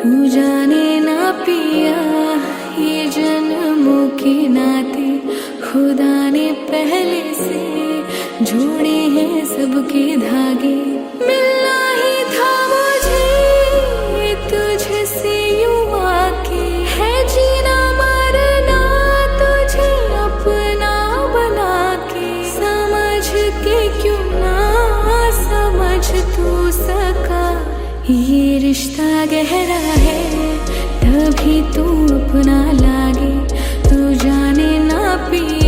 तू जाने ना पिया, ये जन्मों के नाते खुदा ने पहले से जोड़े हैं सबके धागे। मिलना ही था मुझे तुझसे यूं आके, है जीना मरना तुझे अपना बना के। समझ के क्यों ना समझ तू सका, ये रिश्ता गहरा है तभी तू अपना लागे। तू जाने ना पिया,